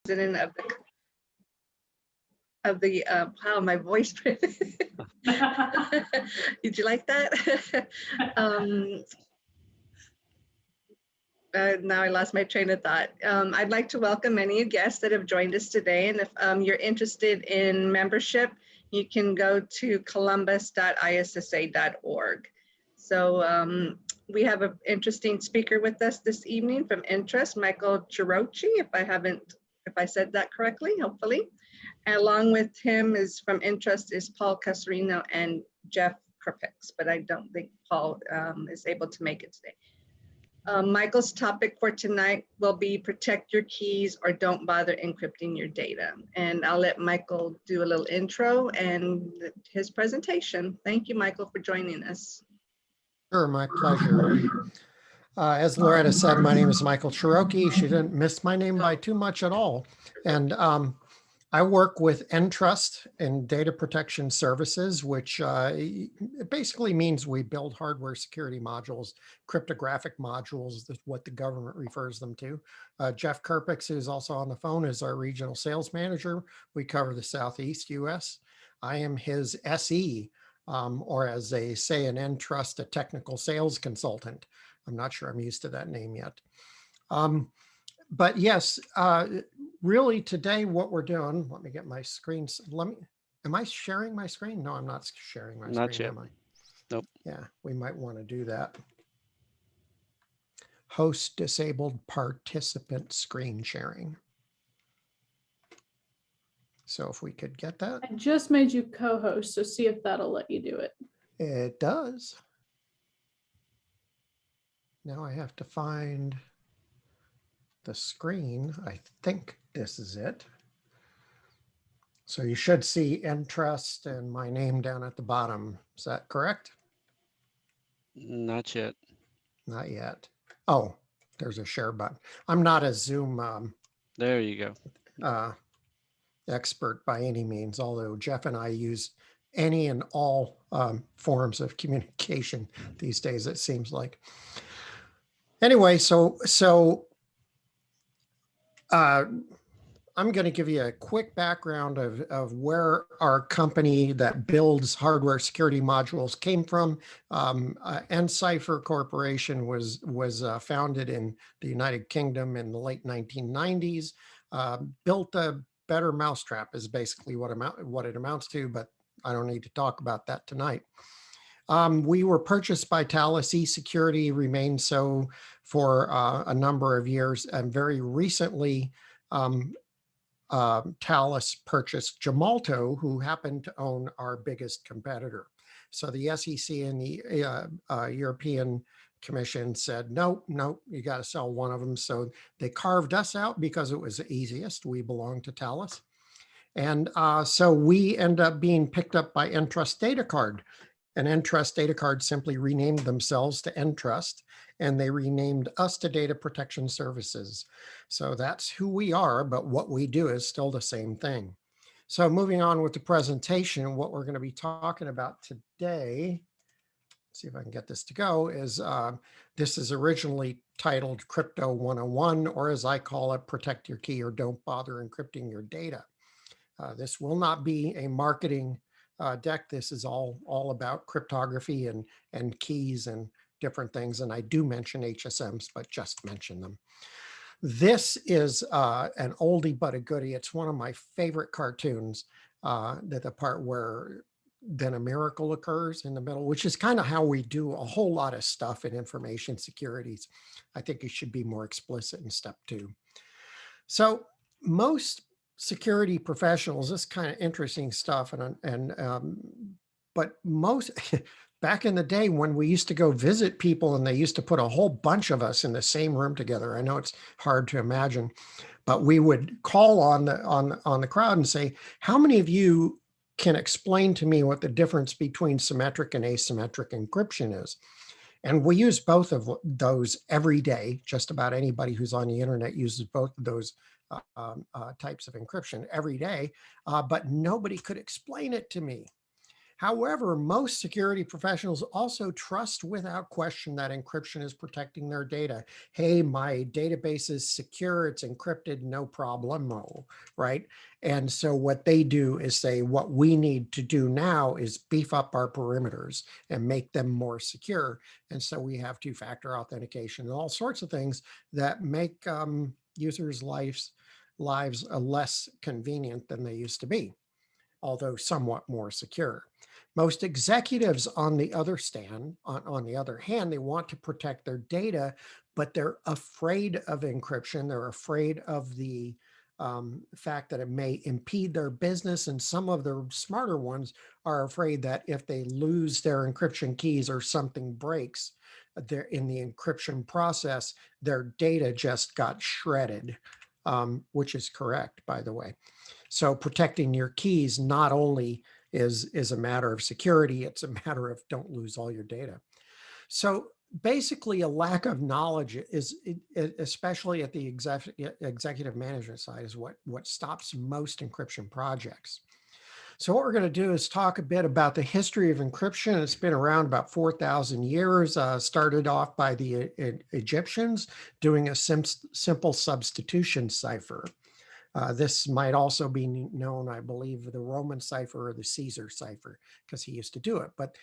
president of the wow, my voice. Did you like that? Now I lost my train of thought. I'd like to welcome any guests that have joined us today. And if you're interested in membership, you can go to columbus.issa.org. So we have an interesting speaker with us this evening from Interest, Michael Ciarochi, if I said that correctly, hopefully. And along with him is from Interest is Paul Cassarino and Jeff Kerpix, but I don't think Paul is able to make it today. Michael's topic for tonight will be protect your keys or don't bother encrypting your data. And I'll let Michael do a little intro and his presentation. Thank you, Michael, for joining us. Sure, my pleasure. As Loretta said, my name is Michael Ciarochi. She didn't miss my name by too much at all. And I work with Entrust and Data Protection Services, which it basically means we build hardware security modules, cryptographic modules, that's what the government refers them to. Jeff Kerpix, who's also on the phone, is our regional sales manager. We cover the Southeast US. I am his SE, or as they say in Entrust, a technical sales consultant. I'm not sure I'm used to that name yet. But yes, really today what we're doing, let me get my screen. Am I sharing my screen? No, I'm not sharing my screen. Not yet. Am I? Nope. Yeah, we might want to do that. Host disabled participant screen sharing. So if we could get that. I just made you co-host, so see if that'll let you do it. It does. Now I have to find the screen. I think this is it. So you should see Entrust and my name down at the bottom. Is that correct? Not yet. Not yet. Oh, there's a share button. I'm not a Zoom There you go. Expert by any means, although Jeff and I use any and all forms of communication these days, it seems like. Anyway, so I'm going to give you a quick background of where our company that builds hardware security modules came from. encipher Corporation was founded in the United Kingdom in the late 1990s. Built a better mousetrap is basically what it amounts to, but I don't need to talk about that tonight. We were purchased by Thales. eSecurity remained so for a number of years, and very recently Thales purchased Gemalto, who happened to own our biggest competitor. So the SEC and the European Commission said, no, you got to sell one of them. So they carved us out because it was the easiest. We belong to Thales. And so we end up being picked up by Entrust Data Card. And Entrust Data Card simply renamed themselves to Entrust, and they renamed us to Data Protection Services. So that's who we are, but what we do is still the same thing. So moving on with the presentation, what we're going to be talking about today, see if I can get this to go, is this is originally titled Crypto 101, or as I call it, Protect Your Key or Don't Bother Encrypting Your Data. This will not be a marketing deck. This is all about cryptography and keys and different things. And I do mention HSMs, but just mention them. This is an oldie but a goodie. It's one of my favorite cartoons, that the part where then a miracle occurs in the middle, which is kind of how we do a whole lot of stuff in information securities. I think it should be more explicit in step 2. So most security professionals, this kind of interesting stuff, but most back in the day when we used to go visit people and they used to put a whole bunch of us in the same room together. I know it's hard to imagine, but we would call on the crowd and say, how many of you can explain to me what the difference between symmetric and asymmetric encryption is? And we use both of those every day. Just about anybody who's on the internet uses both of those types of encryption every day, but nobody could explain it to me. However, most security professionals also trust without question that encryption is protecting their data. Hey, my database is secure, it's encrypted, no problemo, right? And so what they do is say, what we need to do now is beef up our perimeters and make them more secure. And so we have two-factor authentication and all sorts of things that make users' lives less convenient than they used to be, although somewhat more secure. Most executives on the other hand, they want to protect their data, but they're afraid of encryption. They're afraid of the fact that it may impede their business. And some of the smarter ones are afraid that if they lose their encryption keys or something breaks in the encryption process, their data just got shredded, which is correct, by the way. So protecting your keys not only is a matter of security, it's a matter of don't lose all your data. So basically a lack of knowledge is, especially at the executive management side, is what stops most encryption projects. So what we're going to do is talk a bit about the history of encryption. It's been around about 4,000 years, started off by the Egyptians doing a simple substitution cipher. This might also be known, I believe, the Roman cipher or the Caesar cipher, because he used to do it. But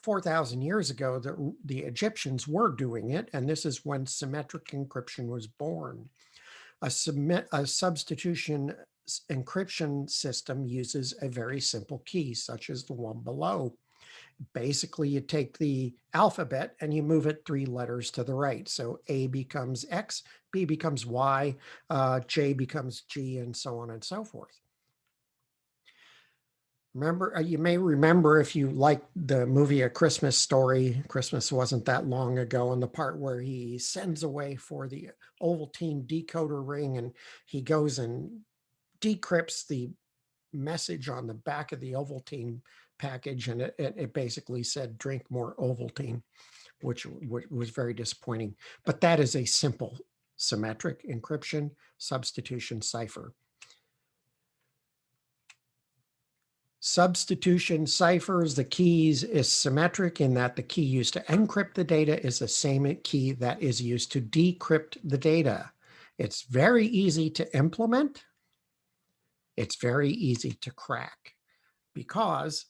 4,000 years ago, the Egyptians were doing it, and this is when symmetric encryption was born. A substitution encryption system uses a very simple key, such as the one below. Basically, you take the alphabet and you move it 3 letters to the right. So A becomes X, B becomes Y, J becomes G, and so on and so forth. Remember, you may remember, if you like the movie A Christmas Story, Christmas wasn't that long ago, and the part where he sends away for the Ovaltine decoder ring and he goes and decrypts the message on the back of the Ovaltine package, and it basically said drink more Ovaltine, which was very disappointing. But that is a simple symmetric encryption substitution cipher. Substitution ciphers, the keys is symmetric in that the key used to encrypt the data is the same key that is used to decrypt the data. It's very easy to implement. It's very easy to crack because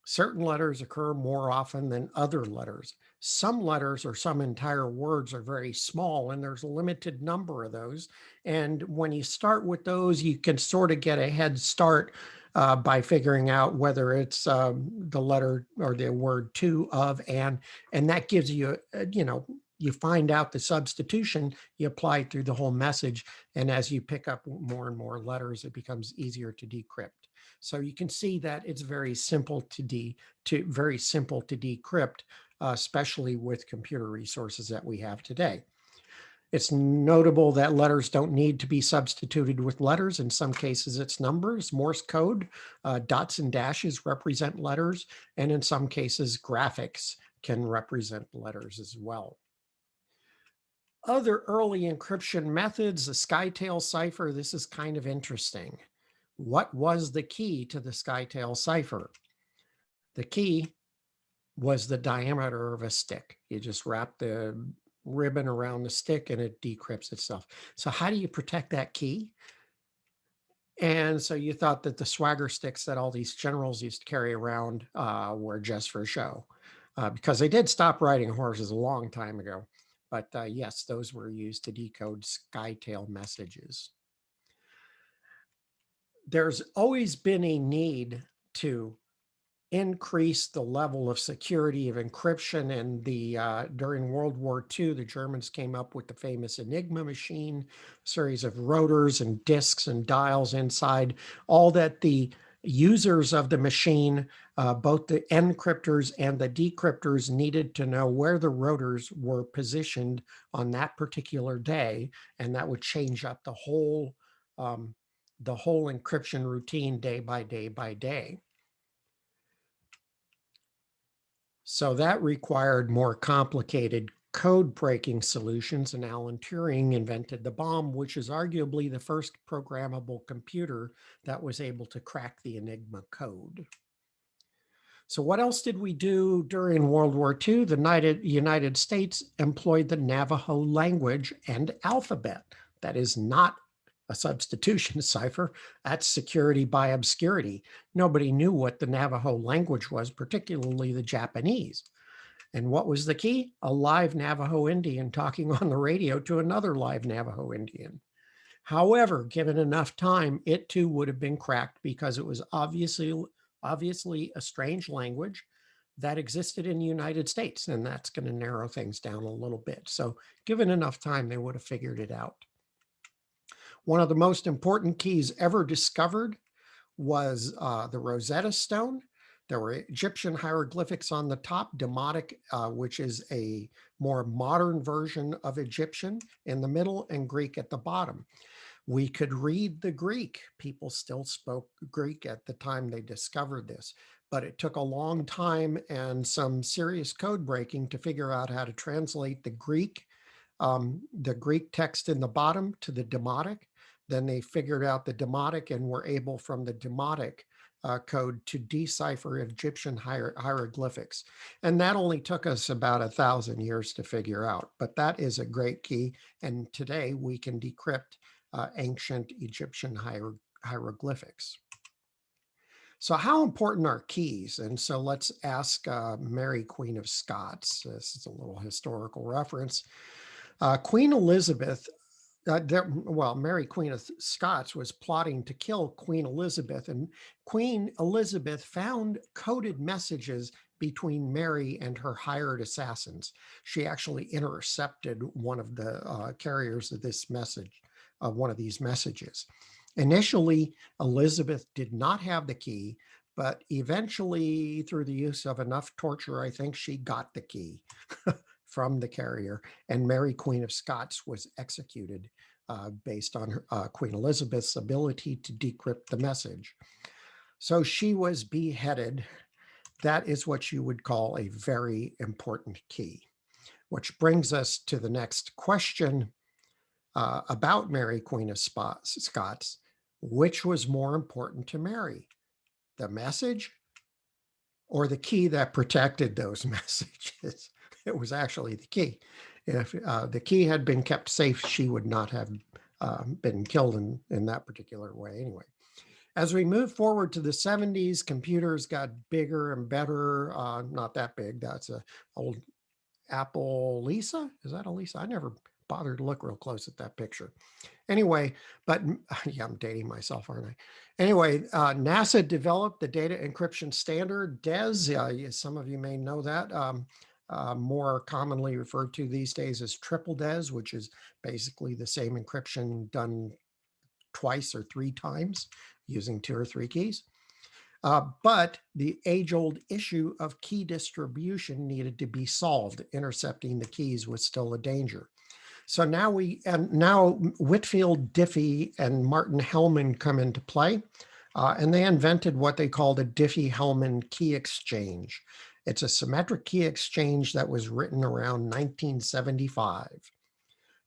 certain letters occur more often than other letters. Some letters or some entire words are very small, and there's a limited number of those. And when you start with those, you can sort of get a head start by figuring out whether it's the letter or the word to, of, and that gives you, you find out the substitution, you apply it through the whole message. And as you pick up more and more letters, it becomes easier to decrypt. So you can see that it's very simple to decrypt, especially with computer resources that we have today. It's notable that letters don't need to be substituted with letters. In some cases, it's numbers. Morse code, dots and dashes represent letters, and in some cases, graphics can represent letters as well. Other early encryption methods, the Skytail cipher, this is kind of interesting. What was the key to the Skytail cipher? The key was the diameter of a stick. You just wrap the ribbon around the stick and it decrypts itself. So how do you protect that key? And so you thought that the swagger sticks that all these generals used to carry around were just for show, because they did stop riding horses a long time ago. But yes, those were used to decode Skytail messages. There's always been a need to increase the level of security of encryption. And during World War II, the Germans came up with the famous Enigma machine, series of rotors and disks and dials inside, all that the users of the machine, both the encryptors and the decryptors, needed to know where the rotors were positioned on that particular day. And that would change up the whole encryption routine day by day by day. So that required more complicated code breaking solutions, and Alan Turing invented the bomb, which is arguably the first programmable computer that was able to crack the Enigma code. So what else did we do during World War II? The United States employed the Navajo language and alphabet. That is not a substitution cipher. That's security by obscurity. Nobody knew what the Navajo language was, particularly the Japanese. And what was the key? A live Navajo Indian talking on the radio to another live Navajo Indian. However, given enough time, it too would have been cracked because it was obviously a strange language that existed in the United States, and that's going to narrow things down a little bit. So given enough time, they would have figured it out. One of the most important keys ever discovered was the Rosetta Stone. There were Egyptian hieroglyphics on the top, Demotic, which is a more modern version of Egyptian in the middle, and Greek at the bottom. We could read the Greek. People still spoke Greek at the time they discovered this, but it took a long time and some serious code breaking to figure out how to translate the Greek text in the bottom to the Demotic. Then they figured out the Demotic and were able from the Demotic code to decipher Egyptian hieroglyphics. And that only took us about 1,000 years to figure out, but that is a great key. And today we can decrypt ancient Egyptian hieroglyphics. So how important are keys? And so let's ask Mary, Queen of Scots. This is a little historical reference. Queen Elizabeth, Mary, Queen of Scots, was plotting to kill Queen Elizabeth, and Queen Elizabeth found coded messages between Mary and her hired assassins. She actually intercepted one of the carriers of this message, one of these messages. Initially, Elizabeth did not have the key, but eventually, through the use of enough torture, I think she got the key from the carrier, and Mary, Queen of Scots, was executed based on Queen Elizabeth's ability to decrypt the message. So she was beheaded. That is what you would call a very important key, which brings us to the next question about Mary, Queen of Scots. Which was more important to Mary, the message or the key that protected those messages? It was actually the key. If the key had been kept safe, she would not have been killed in that particular way anyway. As we move forward to the 70s, computers got bigger and better. Not that big. That's an old Apple Lisa. Is that a Lisa? I never bothered to look real close at that picture. Anyway, but yeah, I'm dating myself, aren't I? Anyway, NASA developed the data encryption standard, DES. Some of you may know that. More commonly referred to these days as triple DES, which is basically the same encryption done twice or three times using 2 or 3 keys. But the age-old issue of key distribution needed to be solved. Intercepting the keys was still a danger. So now Whitfield Diffie and Martin Hellman come into play, and they invented what they called a Diffie-Hellman key exchange. It's a symmetric key exchange that was written around 1975.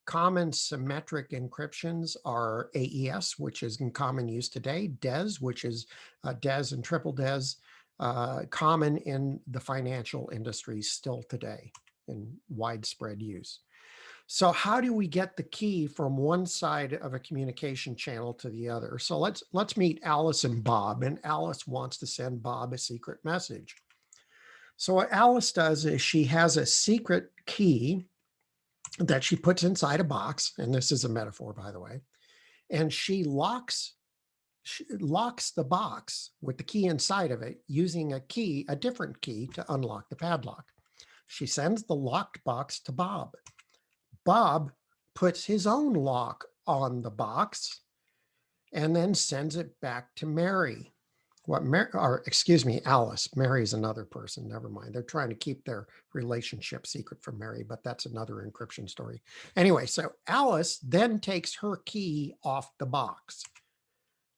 Common symmetric encryptions are AES, which is in common use today, DES, which is DES and triple DES, common in the financial industry still today in widespread use. So how do we get the key from one side of a communication channel to the other? So let's meet Alice and Bob, and Alice wants to send Bob a secret message. So what Alice does is she has a secret key that she puts inside a box, and this is a metaphor, by the way, and she locks the box with the key inside of it using a different key to unlock the padlock. She sends the locked box to Bob. Bob puts his own lock on the box and then sends it back to Mary. Alice. Mary's another person. Never mind. They're trying to keep their relationship secret from Mary, but that's another encryption story. Anyway, so Alice then takes her key off the box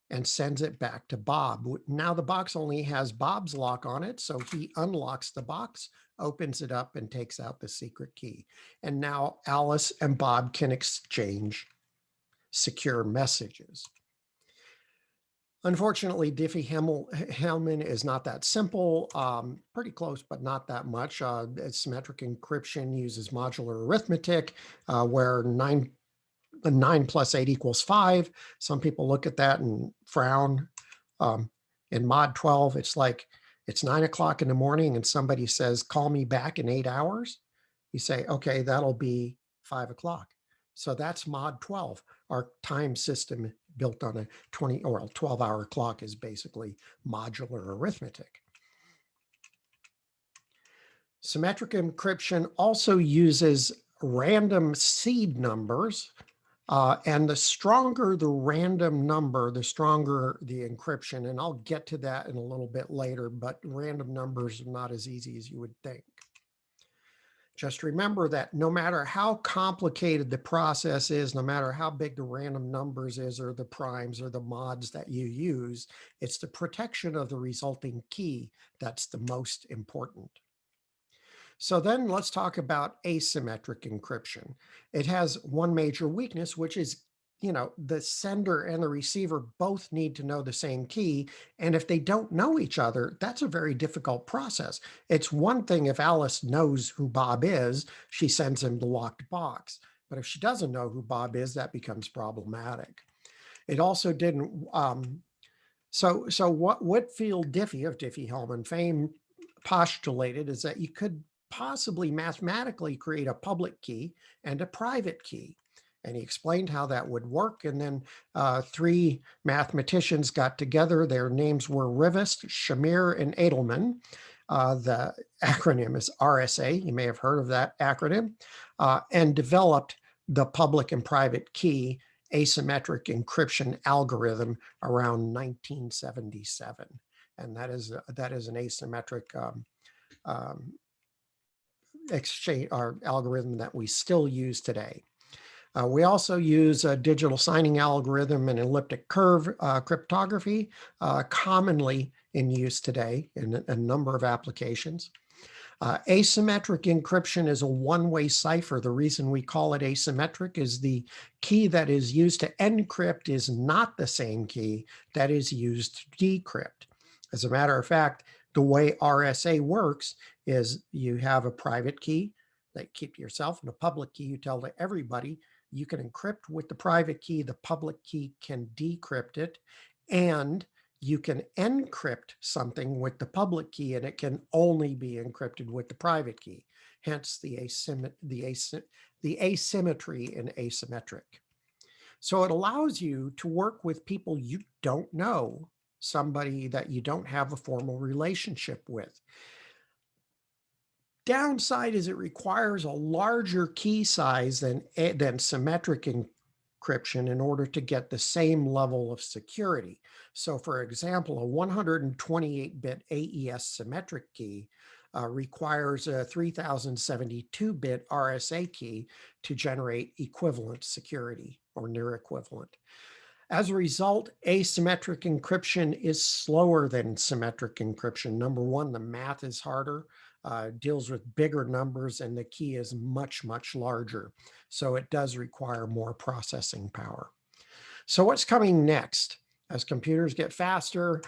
and sends it back to Bob. Now the box only has Bob's lock on it, so he unlocks the box, opens it up, and takes out the secret key. And now Alice and Bob can exchange secure messages. Unfortunately, Diffie-Hellman is not that simple, pretty close, but not that much. Symmetric encryption uses modular arithmetic, where 9 plus 8 equals 5. Some people look at that and frown. In mod 12, it's like it's 9 o'clock in the morning and somebody says, call me back in 8 hours. You say, okay, that'll be 5 o'clock. So that's mod 12. Our time system built on a 20 or 12-hour clock is basically modular arithmetic. Symmetric encryption also uses random seed numbers. And the stronger the random number, the stronger the encryption. And I'll get to that in a little bit later, but random numbers are not as easy as you would think. Just remember that no matter how complicated the process is, no matter how big the random numbers is, or the primes or the mods that you use, it's the protection of the resulting key that's the most important. So then let's talk about asymmetric encryption. It has one major weakness, which is, the sender and the receiver both need to know the same key. And if they don't know each other, that's a very difficult process. It's one thing if Alice knows who Bob is, she sends him the locked box. But if she doesn't know who Bob is, that becomes problematic. It also didn't, so what Whitfield Diffie of Diffie-Hellman fame postulated is that you could possibly mathematically create a public key and a private key. And he explained how that would work. And then 3 mathematicians got together. Their names were Rivest, Shamir, and Edelman. The acronym is RSA. You may have heard of that acronym. And developed the public and private key asymmetric encryption algorithm around 1977. And that is an asymmetric exchange or algorithm that we still use today. We also use a digital signing algorithm and elliptic curve cryptography, commonly in use today in a number of applications. Asymmetric encryption is a one-way cipher. The reason we call it asymmetric is the key that is used to encrypt is not the same key that is used to decrypt. As a matter of fact, the way RSA works is you have a private key that you keep to yourself and a public key you tell to everybody. You can encrypt with the private key, the public key can decrypt it, and you can encrypt something with the public key and it can only be encrypted with the private key. Hence the asymmetry in asymmetric. So it allows you to work with people you don't know, somebody that you don't have a formal relationship with. Downside is it requires a larger key size than symmetric encryption in order to get the same level of security. So for example, a 128-bit AES symmetric key requires a 3072-bit RSA key to generate equivalent security or near equivalent. As a result, asymmetric encryption is slower than symmetric encryption. Number one, the math is harder. Deals with bigger numbers and the key is much, much larger. So it does require more processing power. So what's coming next? As computers get faster,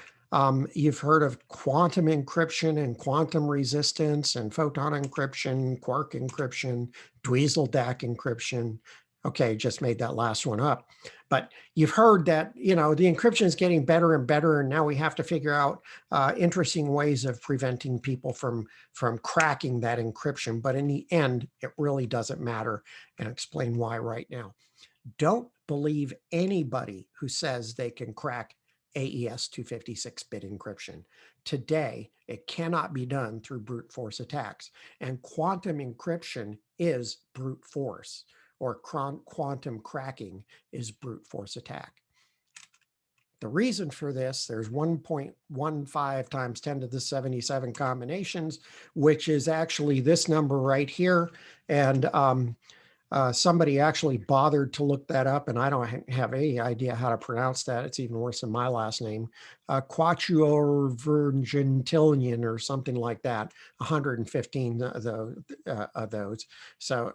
you've heard of quantum encryption and quantum resistance and photon encryption, quark encryption, Dweezil-Dack encryption. Okay, just made that last one up. But you've heard that, the encryption is getting better and better, and now we have to figure out interesting ways of preventing people from cracking that encryption. But in the end, it really doesn't matter, and I'll explain why right now. Don't believe anybody who says they can crack AES 256-bit encryption. Today, it cannot be done through brute force attacks, and quantum encryption is brute force, or quantum cracking is brute force attack. The reason for this, there's 1.15 times 10 to the 77 combinations, which is actually this number right here. And somebody actually bothered to look that up, and I don't have any idea how to pronounce that. It's even worse than my last name. Quatuorvirgintillion or something like that, 115 of those. So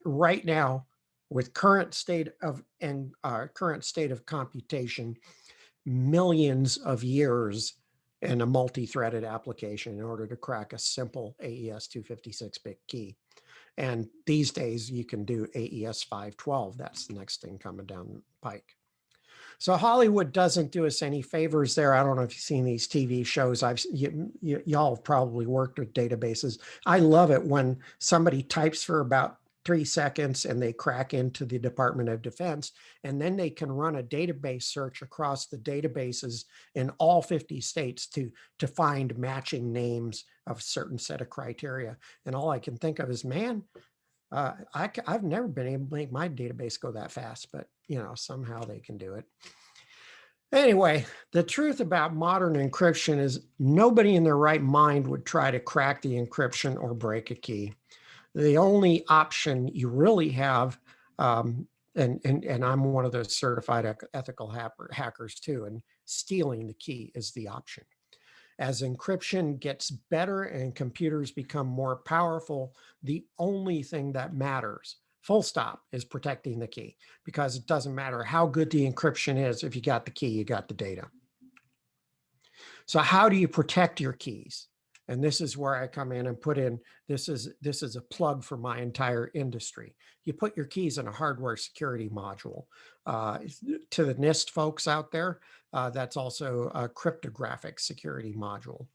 right now, with current state of computation, millions of years in a multi-threaded application in order to crack a simple AES 256-bit key. And these days you can do AES 512. That's the next thing coming down the pike. So Hollywood doesn't do us any favors there. I don't know if you've seen these TV shows. Y'all have probably worked with databases. I love it when somebody types for about 3 seconds and they crack into the Department of Defense, and then they can run a database search across the databases in all 50 states to find matching names of a certain set of criteria. And all I can think of is, man, I've never been able to make my database go that fast, but you know, somehow they can do it. Anyway, the truth about modern encryption is nobody in their right mind would try to crack the encryption or break a key. The only option you really have, and I'm one of those certified ethical hackers too, and stealing the key is the option. As encryption gets better and computers become more powerful, the only thing that matters, full stop, is protecting the key, because it doesn't matter how good the encryption is. If you got the key, you got the data. So how do you protect your keys? And this is where I come in and put in, this is a plug for my entire industry. You put your keys in a hardware security module. To the NIST folks out there, that's also a cryptographic security module.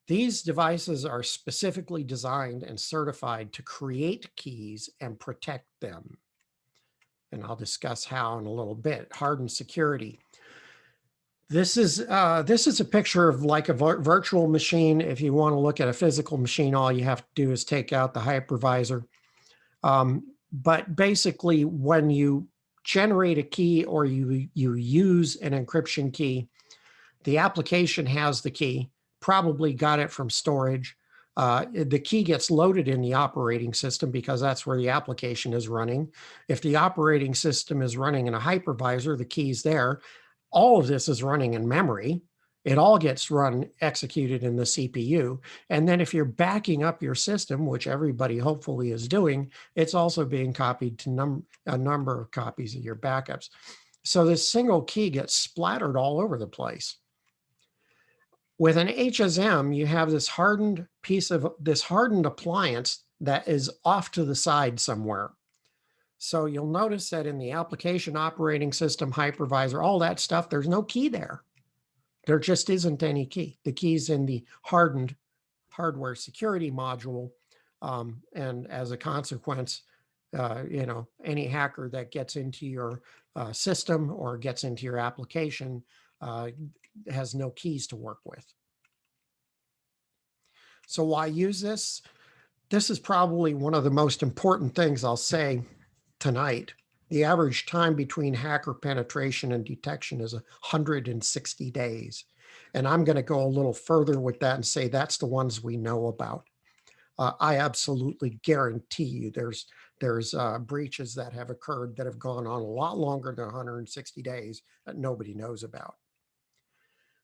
These devices are specifically designed and certified to create keys and protect them. And I'll discuss how in a little bit. Hardened security. This is a picture of like a virtual machine. If you want to look at a physical machine, all you have to do is take out the hypervisor. But basically, when you generate a key or you use an encryption key, the application has the key, probably got it from storage. The key gets loaded in the operating system because that's where the application is running. If the operating system is running in a hypervisor, the key's there. All of this is running in memory. It all gets executed in the CPU. And then if you're backing up your system, which everybody hopefully is doing, it's also being copied to a number of copies of your backups. So this single key gets splattered all over the place. With an HSM, you have this hardened appliance that is off to the side somewhere. So you'll notice that in the application operating system, hypervisor, all that stuff, there's no key there. There just isn't any key. The key's in the hardened hardware security module. And as a consequence, you know, any hacker that gets into your system or gets into your application has no keys to work with. So why use this? This is probably one of the most important things I'll say tonight. The average time between hacker penetration and detection is 160 days. And I'm going to go a little further with that and say that's the ones we know about. I absolutely guarantee you there's breaches that have occurred that have gone on a lot longer than 160 days that nobody knows about.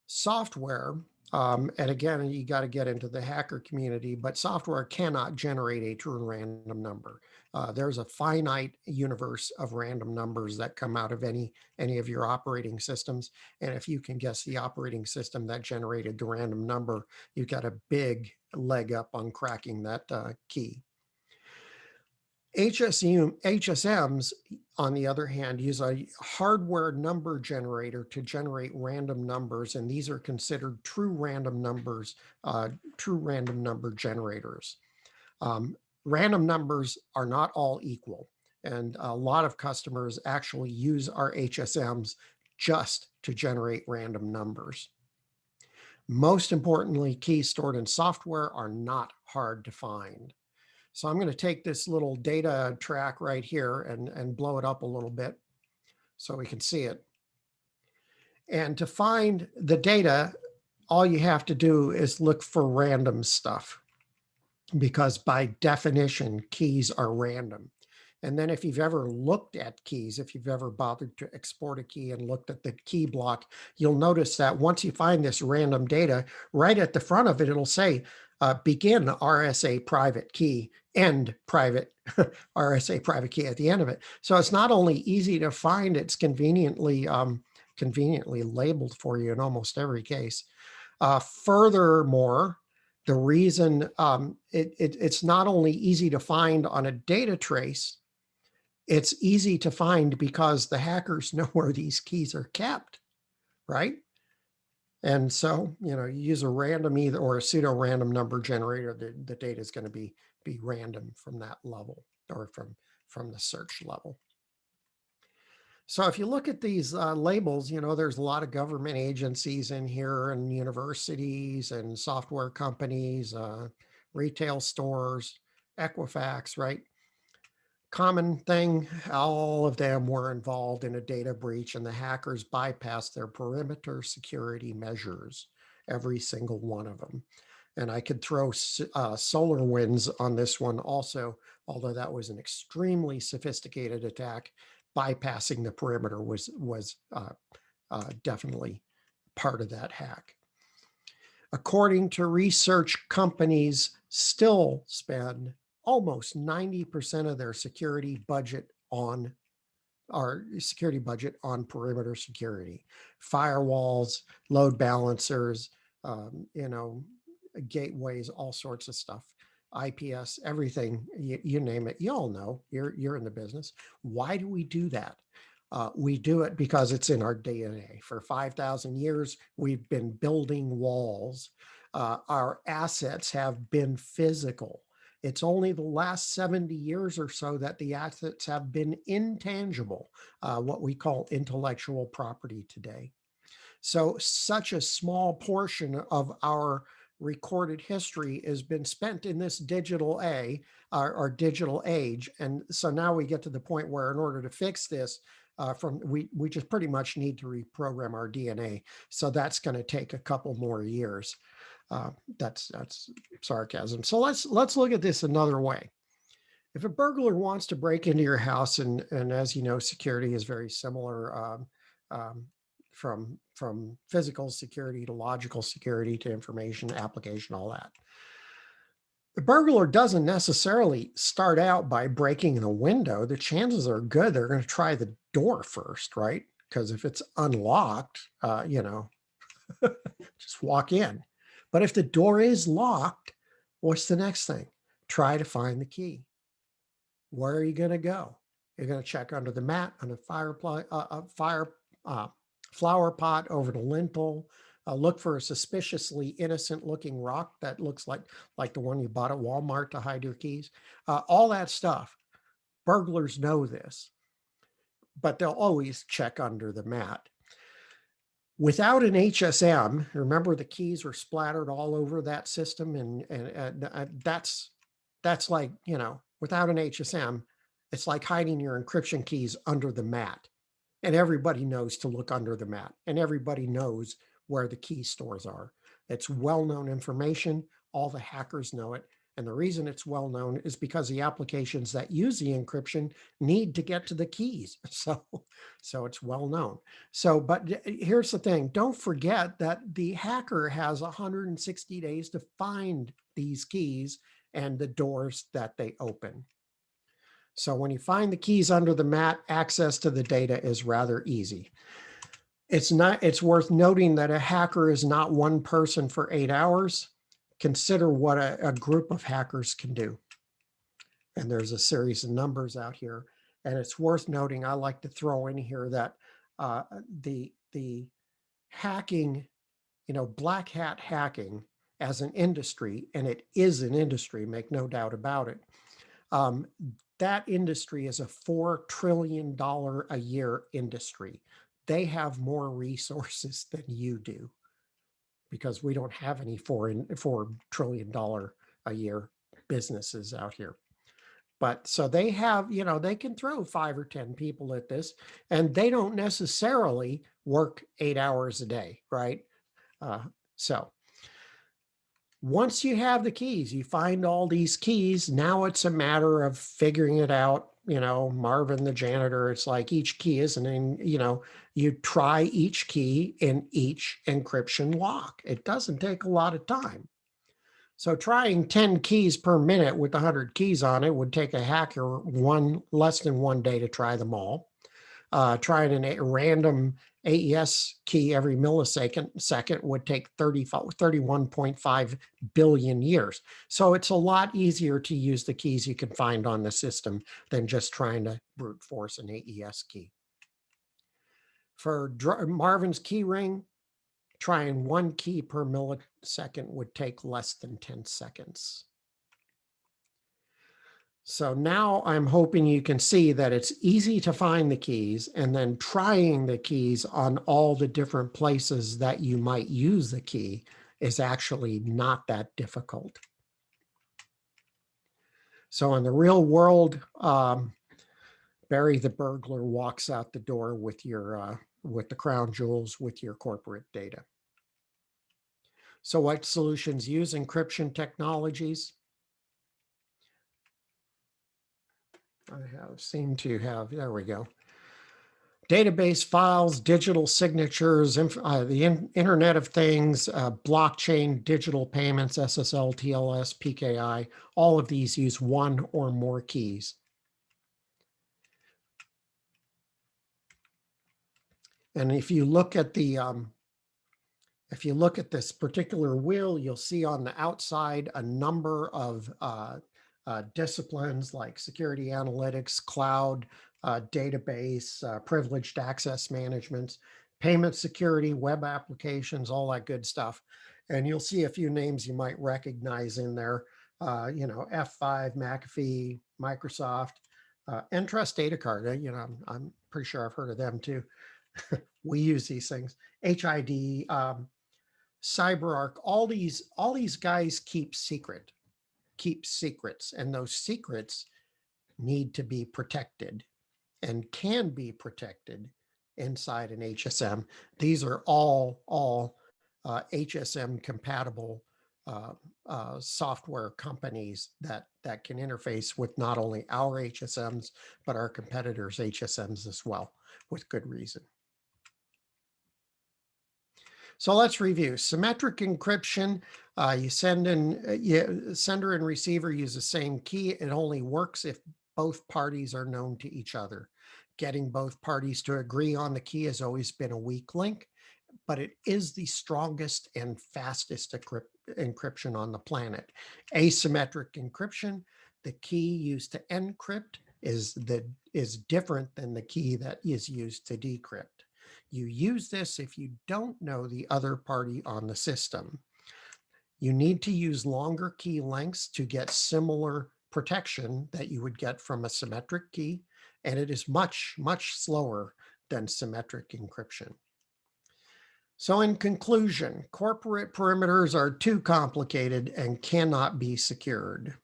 Software, and again, you got to get into the hacker community, but software cannot generate a true random number. There's a finite universe of random numbers that come out of any of your operating systems. And if you can guess the operating system that generated the random number, you've got a big leg up on cracking that key. HSMs, on the other hand, use a hardware number generator to generate random numbers, and these are considered true random numbers, true random number generators. Random numbers are not all equal, and a lot of customers actually use our HSMs just to generate random numbers. Most importantly, keys stored in software are not hard to find. So I'm going to take this little data track right here and blow it up a little bit so we can see it. And to find the data, all you have to do is look for random stuff, because by definition, keys are random. And then if you've ever looked at keys, if you've ever bothered to export a key and looked at the key block, you'll notice that once you find this random data, right at the front of it, it'll say, begin RSA private key, end private RSA private key at the end of it. So it's not only easy to find, it's conveniently conveniently labeled for you in almost every case. Furthermore, the reason it's not only easy to find on a data trace, it's easy to find because the hackers know where these keys are kept, right? And so, you use a random either or a pseudo random number generator, the data is going to be random from that level or from the search level. So if you look at these labels, there's a lot of government agencies in here and universities and software companies, retail stores, Equifax, right? Common thing, all of them were involved in a data breach and the hackers bypassed their perimeter security measures, every single one of them. And I could throw SolarWinds on this one also, although that was an extremely sophisticated attack. Bypassing the perimeter was definitely part of that hack. According to research, companies still spend almost 90% of their security budget on perimeter security, firewalls, load balancers, gateways, all sorts of stuff, IPS, everything, you name it. You all know, you're in the business. Why do we do that? We do it because it's in our DNA. For 5,000 years, we've been building walls. Our assets have been physical. It's only the last 70 years or so that the assets have been intangible, what we call intellectual property today. So such a small portion of our recorded history has been spent in this digital digital age. And so now we get to the point where in order to fix this, we just pretty much need to reprogram our DNA. So that's going to take a couple more years. That's sarcasm. So let's look at this another way. If a burglar wants to break into your house, and as you know, security is very similar from physical security to logical security to information application, all that. The burglar doesn't necessarily start out by breaking the window. The chances are good they're going to try the door first, right? Because if it's unlocked, just walk in. But if the door is locked, what's the next thing? Try to find the key. Where are you going to go? You're going to check under the mat, on a flower pot, over the lintel. Look for a suspiciously innocent looking rock that looks like the one you bought at Walmart to hide your keys. All that stuff. Burglars know this, but they'll always check under the mat. Without an HSM, remember the keys were splattered all over that system, and that's like, without an HSM, it's like hiding your encryption keys under the mat. And everybody knows to look under the mat, and everybody knows where the key stores are. It's well-known information. All the hackers know it. And the reason it's well-known is because the applications that use the encryption need to get to the keys. So it's well-known. But here's the thing. Don't forget that the hacker has 160 days to find these keys and the doors that they open. So when you find the keys under the mat, access to the data is rather easy. It's worth noting that a hacker is not one person for 8 hours. Consider what a group of hackers can do. And there's a series of numbers out here. And it's worth noting, I like to throw in here that the hacking, black hat hacking as an industry, and it is an industry, make no doubt about it. That industry is a $4 trillion a year industry. They have more resources than you do, because we don't have any $4 trillion a year businesses out here. But so they have, they can throw 5 or 10 people at this, and they don't necessarily work 8 hours a day, right? So once you have the keys, you find all these keys. Now it's a matter of figuring it out. Marvin, the janitor, it's like each key isn't in, you try each key in each encryption lock. It doesn't take a lot of time. So trying 10 keys per minute with 100 keys on it would take a hacker less than 1 day to try them all. trying a random AES key every millisecond would take 31.5 billion years. So it's a lot easier to use the keys you can find on the system than just trying to brute force an AES key. For Marvin's key ring, trying 1 key per millisecond would take less than 10 seconds. So now I'm hoping you can see that it's easy to find the keys, and then trying the keys on all the different places that you might use the key is actually not that difficult. So in the real world, Barry the burglar walks out the door with the crown jewels with your corporate data. So what solutions use encryption technologies? There we go. Database files, digital signatures, the Internet of Things, blockchain, digital payments, SSL, TLS, PKI, all of these use 1 or more keys. And if you look at this particular wheel, you'll see on the outside a number of disciplines like security analytics, cloud, database, privileged access management, payment security, web applications, all that good stuff. And you'll see a few names you might recognize in there. F5, McAfee, Microsoft, Entrust Data Card. I'm pretty sure I've heard of them too. We use these things. HID, CyberArk. All these guys keep secrets, and those secrets need to be protected and can be protected inside an HSM. These are all HSM compatible software companies that can interface with not only our HSMs, but our competitors' HSMs as well, with good reason. So let's review. Symmetric encryption, sender and receiver use the same key. It only works if both parties are known to each other. Getting both parties to agree on the key has always been a weak link, but it is the strongest and fastest encryption on the planet. Asymmetric encryption, the key used to encrypt is different than the key that is used to decrypt. You use this if you don't know the other party on the system. You need to use longer key lengths to get similar protection that you would get from a symmetric key, and it is much, much slower than symmetric encryption. So in conclusion, corporate perimeters are too complicated and cannot be secured.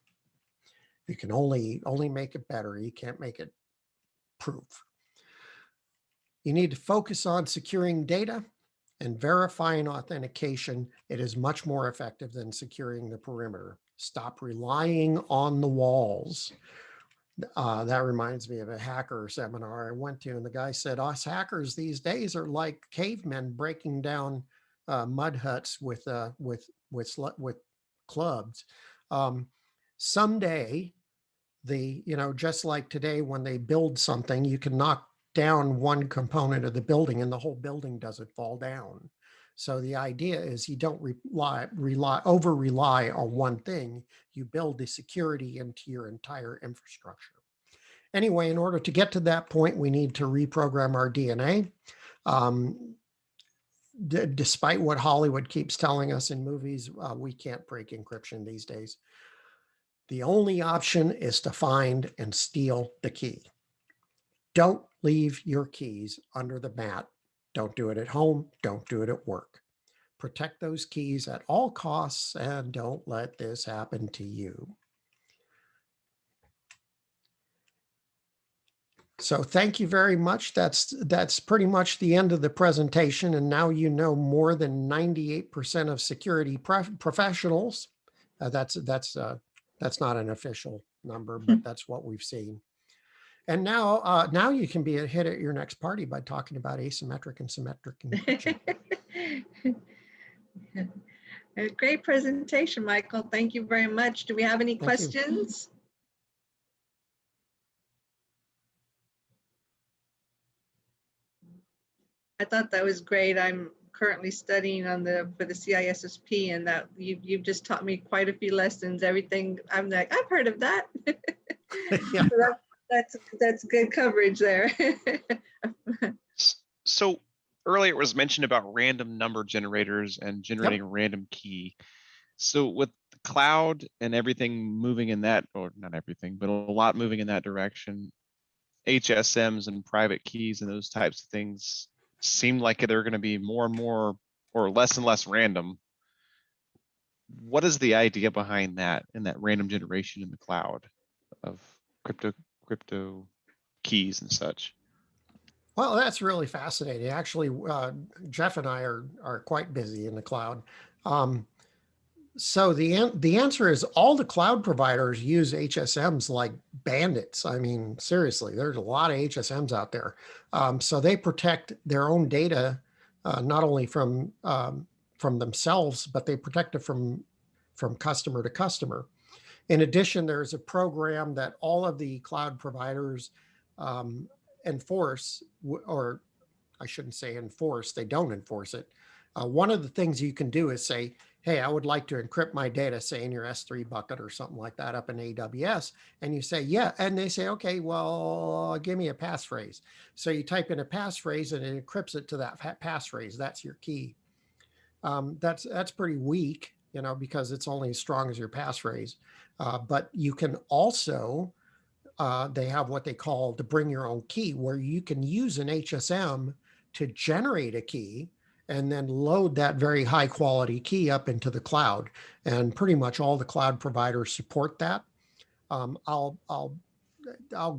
You can only make it better. You can't make it proof. You need to focus on securing data and verifying authentication. It is much more effective than securing the perimeter. Stop relying on the walls. That reminds me of a hacker seminar I went to, and the guy said, us hackers these days are like cavemen breaking down mud huts with clubs. Someday, just like today, when they build something, you can knock down one component of the building and the whole building doesn't fall down. So the idea is you don't over rely on one thing. You build the security into your entire infrastructure. Anyway, in order to get to that point, we need to reprogram our DNA. Despite what Hollywood keeps telling us in movies, we can't break encryption these days. The only option is to find and steal the key. Don't leave your keys under the mat. Don't do it at home. Don't do it at work. Protect those keys at all costs and don't let this happen to you. So thank you very much. That's pretty much the end of the presentation. And now you know more than 98% of security professionals. That's not an official number, but that's what we've seen. And now you can be a hit at your next party by talking about asymmetric and symmetric encryption. A great presentation, Michael. Thank you very much. Do we have any questions? I thought that was great. I'm currently studying for the CISSP, and that you've just taught me quite a few lessons. Everything I'm like, I've heard of that. Yeah. So that's good coverage there. So earlier it was mentioned about random number generators and generating a random key. So with the cloud and everything moving in that, or not everything, but a lot moving in that direction, HSMs and private keys and those types of things seem like they're going to be more and more or less and less random. What is the idea behind that and that random generation in the cloud of crypto keys and such? Well, that's really fascinating. Actually, Jeff and I are quite busy in the cloud. So the answer is all the cloud providers use HSMs like bandits. I mean, seriously, there's a lot of HSMs out there. So they protect their own data, not only from themselves, but they protect it from customer to customer. In addition, there's a program that all of the cloud providers enforce, or I shouldn't say enforce, they don't enforce it. One of the things you can do is say, hey, I would like to encrypt my data, say in your S3 bucket or something like that up in AWS. And you say, yeah. And they say, okay, well, give me a passphrase. So you type in a passphrase and it encrypts it to that passphrase. That's your key. That's pretty weak, because it's only as strong as your passphrase. But you can also, they have what they call the bring your own key, where you can use an HSM to generate a key and then load that very high quality key up into the cloud. And pretty much all the cloud providers support that. I'll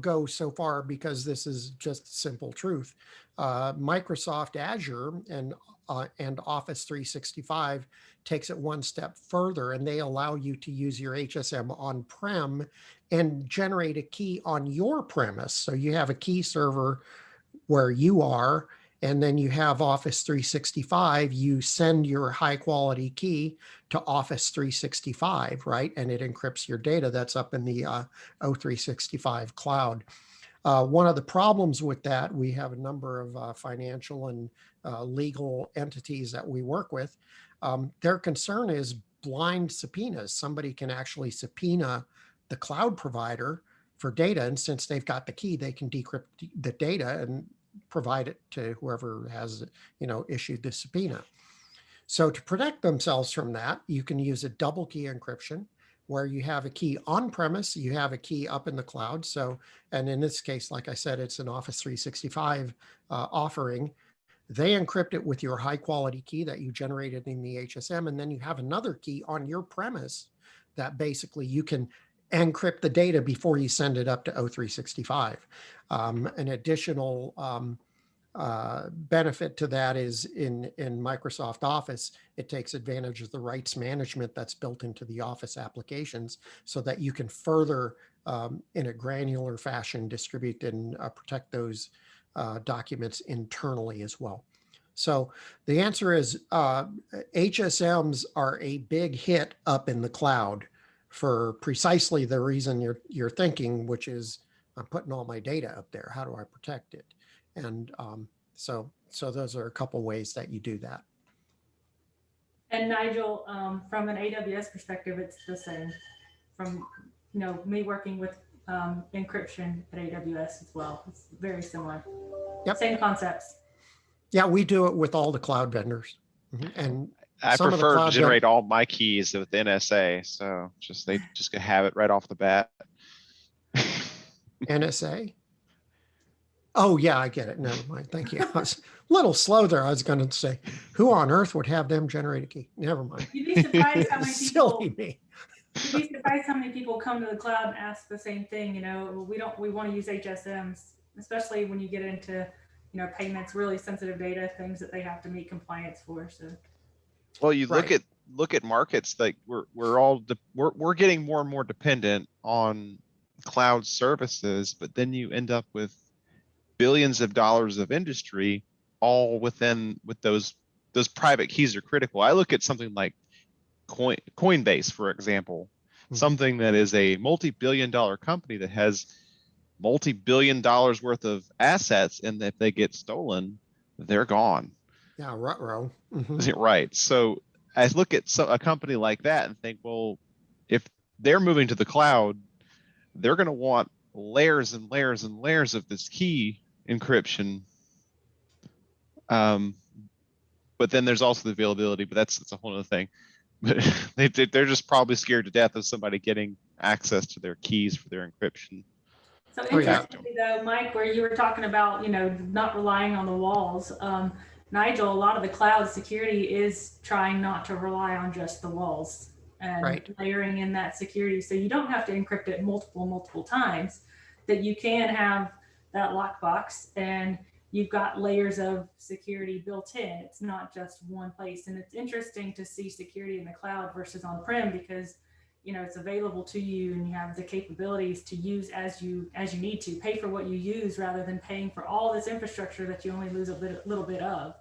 go so far because this is just simple truth. Microsoft Azure and Office 365 takes it one step further, and they allow you to use your HSM on-prem and generate a key on your premise. So you have a key server where you are, and then you have Office 365, you send your high quality key to Office 365, right? And it encrypts your data that's up in the O365 cloud. One of the problems with that, we have a number of financial and legal entities that we work with. Their concern is blind subpoenas. Somebody can actually subpoena the cloud provider for data. And since they've got the key, they can decrypt the data and provide it to whoever has, issued the subpoena. So to protect themselves from that, you can use a double key encryption where you have a key on premise, you have a key up in the cloud. So, and in this case, like I said, it's an Office 365 offering. They encrypt it with your high quality key that you generated in the HSM. And then you have another key on your premise that basically you can encrypt the data before you send it up to O365. An additional benefit to that is in Microsoft Office, it takes advantage of the rights management that's built into the Office applications so that you can further, in a granular fashion, distribute and protect those documents internally as well. So the answer is HSMs are a big hit up in the cloud for precisely the reason you're thinking, which is I'm putting all my data up there. How do I protect it? And so those are a couple ways that you do that. And Nigel, from an AWS perspective, it's the same. From me working with encryption at AWS as well, it's very similar. Yep. Same concepts. Yeah, we do it with all the cloud vendors, and I some of the prefer to cloud generate all my keys with NSA, so they just could have it right off the bat. NSA. Oh yeah, I get it. Never mind. Thank you. I was a little slow there. I was going to say, who on earth would have them generate a key? Never mind. You'd be surprised how many people. Silly me. You'd be surprised how many people come to the cloud and ask the same thing. We want to use HSMs, especially when you get into payments, really sensitive data, things that they have to meet compliance for. So. Well, you Right. look at markets like we're getting more and more dependent on cloud services, but then you end up with billions of dollars of industry all with those private keys are critical. I look at something like Coinbase, for example, something that is a multi-billion-dollar company that has multi-billion dollars worth of assets, and if they get stolen, they're gone. Yeah, ruh-roh. Mhm. Right. So I look at a company like that and think, well, if they're moving to the cloud, they're going to want layers and layers and layers of this key encryption. But then there's also the availability, but that's a whole other thing. But they're just probably scared to death of somebody getting access to their keys for their encryption. So Oh, yeah. interestingly though, Mike, where you were talking about, not relying on the walls, Nigel, a lot of the cloud security is trying not to rely on just the walls and Right. layering in that security. So you don't have to encrypt it multiple times, that you can have that lockbox and you've got layers of security built in. It's not just one place. And it's interesting to see security in the cloud versus on-prem because it's available to you and you have the capabilities to use as you need to. Pay for what you use rather than paying for all this infrastructure that you only lose a little bit of.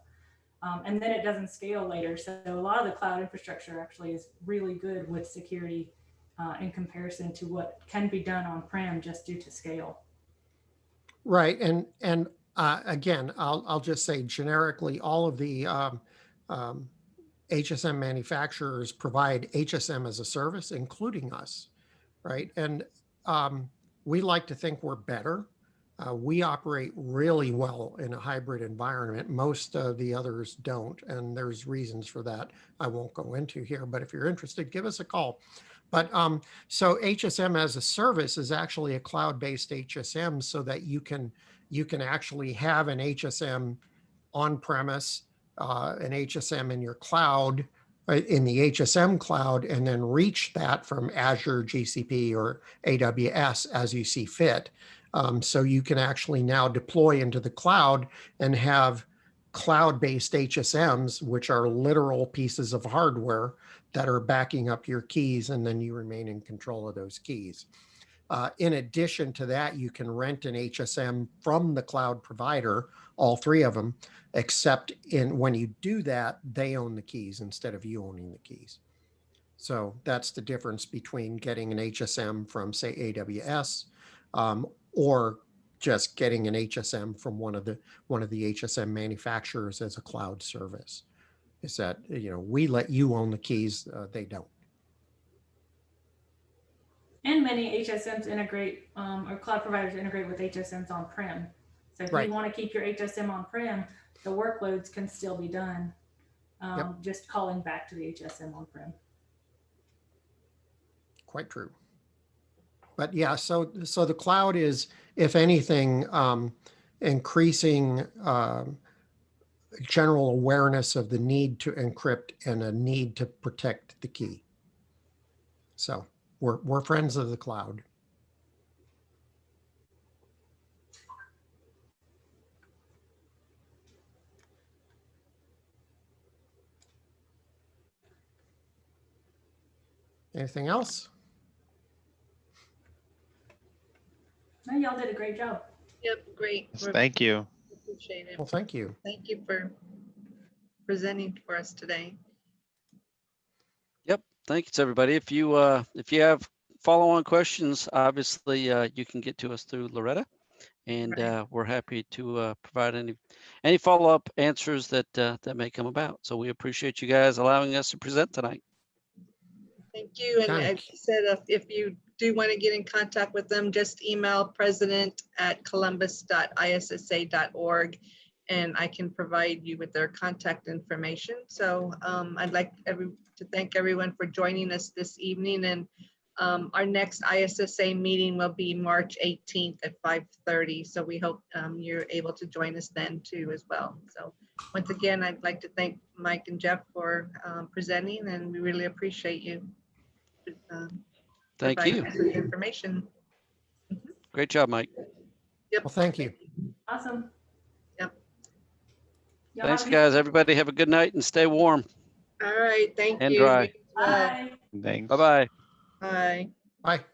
And then it doesn't scale later. So a lot of the cloud infrastructure actually is really good with security in comparison to what can be done on-prem just due to scale. Right. And again, I'll just say generically, all of the HSM manufacturers provide HSM as a service, including us, right? And we like to think we're better. We operate really well in a hybrid environment. Most of the others don't, and there's reasons for that I won't go into here, but if you're interested, give us a call. But so HSM as a service is actually a cloud-based HSM so that you can actually have an HSM on-premise, an HSM in your cloud, in the HSM cloud, and then reach that from Azure, GCP, or AWS as you see fit. So you can actually now deploy into the cloud and have cloud-based HSMs, which are literal pieces of hardware that are backing up your keys, and then you remain in control of those keys. In addition to that, you can rent an HSM from the cloud provider, all three of them, except when you do that, they own the keys instead of you owning the keys. So that's the difference between getting an HSM from, say, AWS, or just getting an HSM from one of the HSM manufacturers as a cloud service. Is that we let you own the keys, they don't. And many HSMs integrate, or cloud providers integrate with HSMs on-prem. So if Right. you want to keep your HSM on-prem, the workloads can still be done. Just calling back to the HSM on-prem. Quite true. But yeah, so the cloud is, if anything, increasing general awareness of the need to encrypt and a need to protect the key. So we're friends of the cloud. Anything else? No, y'all did a great job. Yep, great. Thank you. Appreciate it. Well, thank you. Thank you for presenting for us today. Yep. Thanks, everybody. If you have follow-on questions, obviously you can get to us through Loretta, and Right. we're happy to provide any follow-up answers that may come about. So we appreciate you guys allowing us to present tonight. Thank you. And Thank as I said, if you do want to get in contact with them, just email president@columbus.issa.org and I can provide you with their contact information. So I'd like to thank everyone for joining us this evening. And our next ISSA meeting will be March 18th at 5:30. So we hope you're able to join us then too as well. So once again, I'd like to thank Mike and Jeff for presenting, and we really appreciate you. Thank you. Providing us with information. Great job, Mike. Yep. Well, thank you. Awesome. Yep. Y'all Thanks, have a- guys. Everybody have a good night and stay warm All right. Thank and you. dry. You as well. Bye. Thanks. Bye-bye. Bye. Bye.